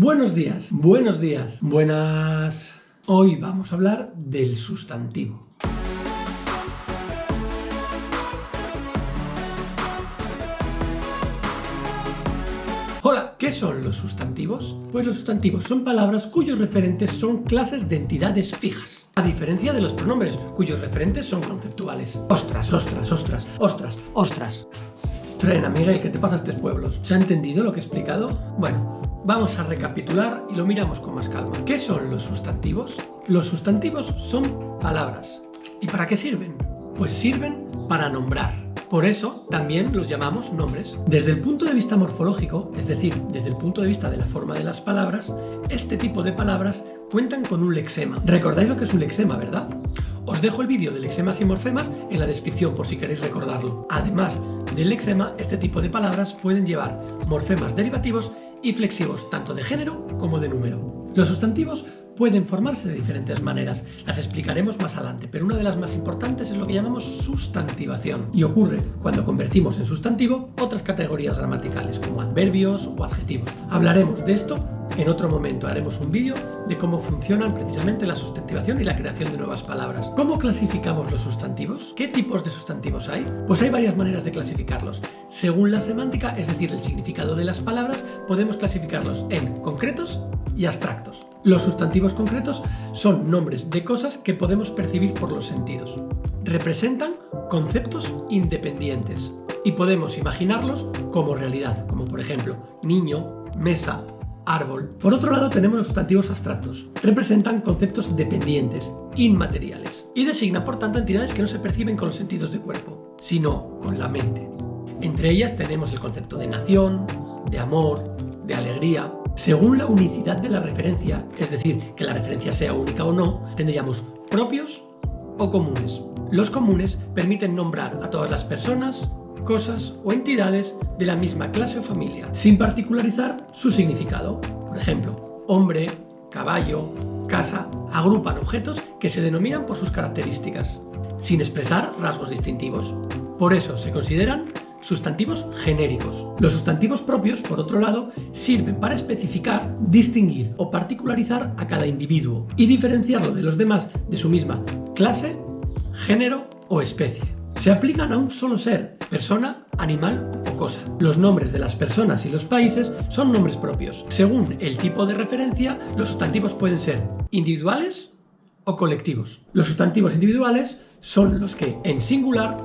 Buenos días, buenos días, buenas... Hoy vamos a hablar del sustantivo. Hola, ¿qué son los sustantivos? Pues los sustantivos son palabras cuyos referentes son clases de entidades fijas, a diferencia de los pronombres, cuyos referentes son conceptuales. Ostras, ostras, ostras, ostras, ostras. Frena, Miguel, ¿qué te pasa a estos pueblos? ¿Se ha entendido lo que he explicado? Bueno, vamos a recapitular y lo miramos con más calma. ¿Qué son los sustantivos? Los sustantivos son palabras. ¿Y para qué sirven? Pues sirven para nombrar. Por eso también los llamamos nombres. Desde el punto de vista morfológico, es decir, desde el punto de vista de la forma de las palabras, este tipo de palabras cuentan con un lexema. ¿Recordáis lo que es un lexema, verdad? Os dejo el vídeo de lexemas y morfemas en la descripción por si queréis recordarlo. Además del lexema, este tipo de palabras pueden llevar morfemas derivativos y flexivos, tanto de género como de número. Los sustantivos pueden formarse de diferentes maneras, las explicaremos más adelante, pero una de las más importantes es lo que llamamos sustantivación, y ocurre cuando convertimos en sustantivo otras categorías gramaticales, como adverbios o adjetivos. Hablaremos de esto en otro momento, haremos un vídeo de cómo funcionan precisamente la sustantivación y la creación de nuevas palabras. ¿Cómo clasificamos los sustantivos? ¿Qué tipos de sustantivos hay? Pues hay varias maneras de clasificarlos. Según la semántica, es decir, el significado de las palabras, podemos clasificarlos en concretos y abstractos. Los sustantivos concretos son nombres de cosas que podemos percibir por los sentidos. Representan conceptos independientes y podemos imaginarlos como realidad, como por ejemplo niño, mesa, árbol. Por otro lado tenemos los sustantivos abstractos. Representan conceptos dependientes, inmateriales, y designan por tanto entidades que no se perciben con los sentidos de cuerpo, sino con la mente. Entre ellas tenemos el concepto de nación, de amor, de alegría. Según la unicidad de la referencia, es decir, que la referencia sea única o no, tendríamos propios o comunes. Los comunes permiten nombrar a todas las personas, cosas o entidades de la misma clase o familia, sin particularizar su significado. Por ejemplo, hombre, caballo, casa, agrupan objetos que se denominan por sus características, sin expresar rasgos distintivos. Por eso se consideran sustantivos genéricos. Los sustantivos propios, por otro lado, sirven para especificar, distinguir o particularizar a cada individuo y diferenciarlo de los demás de su misma clase, género o especie. Se aplican a un solo ser, persona, animal o cosa. Los nombres de las personas y los países son nombres propios. Según el tipo de referencia, los sustantivos pueden ser individuales o colectivos. Los sustantivos individuales son los que, en singular,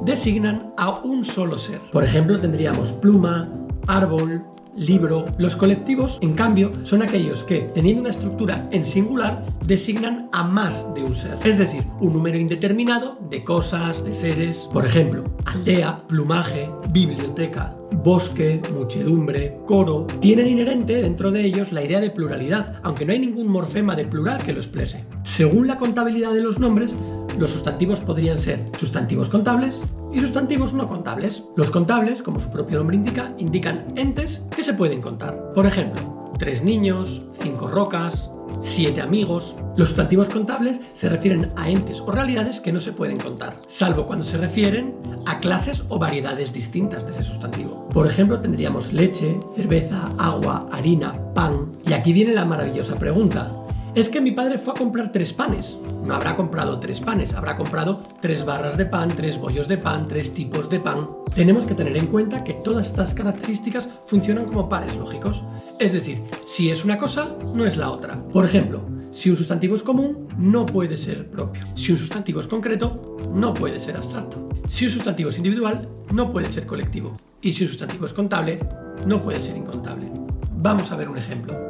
designan a un solo ser. Por ejemplo, tendríamos pluma, árbol, libro. Los colectivos, en cambio, son aquellos que, teniendo una estructura en singular, designan a más de un ser. Es decir, un número indeterminado de cosas, de seres. Por ejemplo, aldea, plumaje, biblioteca, bosque, muchedumbre, coro. Tienen inherente dentro de ellos la idea de pluralidad, aunque no hay ningún morfema de plural que lo exprese. Según la contabilidad de los nombres, los sustantivos podrían ser sustantivos contables y sustantivos no contables. Los contables, como su propio nombre indica, indican entes que se pueden contar. Por ejemplo, 3 niños, 5 rocas, 7 amigos. Los sustantivos contables se refieren a entes o realidades que no se pueden contar, salvo cuando se refieren a clases o variedades distintas de ese sustantivo. Por ejemplo, tendríamos leche, cerveza, agua, harina, pan. Y aquí viene la maravillosa pregunta. Es que mi padre fue a comprar 3 panes. No habrá comprado 3 panes, habrá comprado 3 barras de pan, 3 bollos de pan, 3 tipos de pan. Tenemos que tener en cuenta que todas estas características funcionan como pares lógicos. Es decir, si es una cosa, no es la otra. Por ejemplo, si un sustantivo es común, no puede ser propio. Si un sustantivo es concreto, no puede ser abstracto. Si un sustantivo es individual, no puede ser colectivo. Y si un sustantivo es contable, no puede ser incontable. Vamos a ver un ejemplo.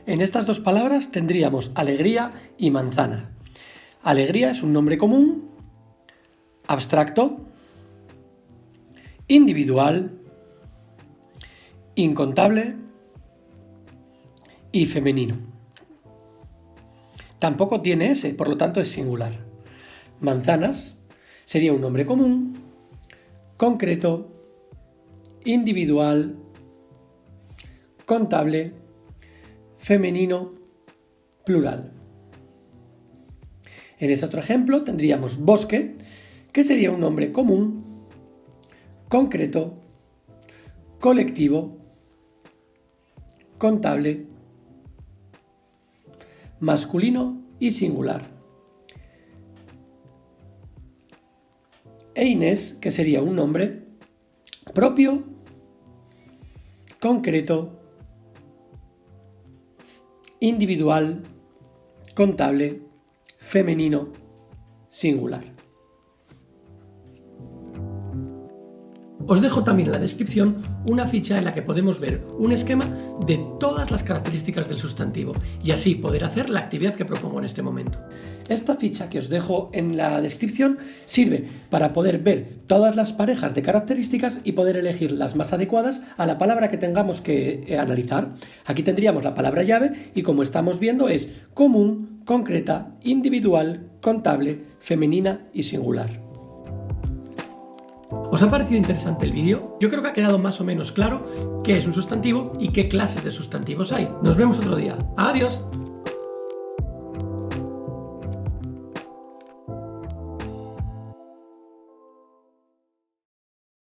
En estas dos palabras tendríamos alegría y manzana. Alegría es un nombre común, abstracto, individual, incontable y femenino. Tampoco tiene S, por lo tanto es singular. Manzanas sería un nombre común, concreto, individual, contable, femenino, plural. En este otro ejemplo tendríamos bosque, que sería un nombre común, concreto, colectivo, contable, masculino y singular. E Inés, que sería un nombre propio, concreto, individual, contable, femenino, singular. Os dejo también en la descripción una ficha en la que podemos ver un esquema de todas las características del sustantivo y así poder hacer la actividad que propongo en este momento. Esta ficha que os dejo en la descripción sirve para poder ver todas las parejas de características y poder elegir las más adecuadas a la palabra que tengamos que analizar. Aquí tendríamos la palabra llave y, como estamos viendo, es común, concreta, individual, contable, femenina y singular. ¿Os ha parecido interesante el vídeo? Yo creo que ha quedado más o menos claro qué es un sustantivo y qué clases de sustantivos hay. Nos vemos otro día. ¡Adiós!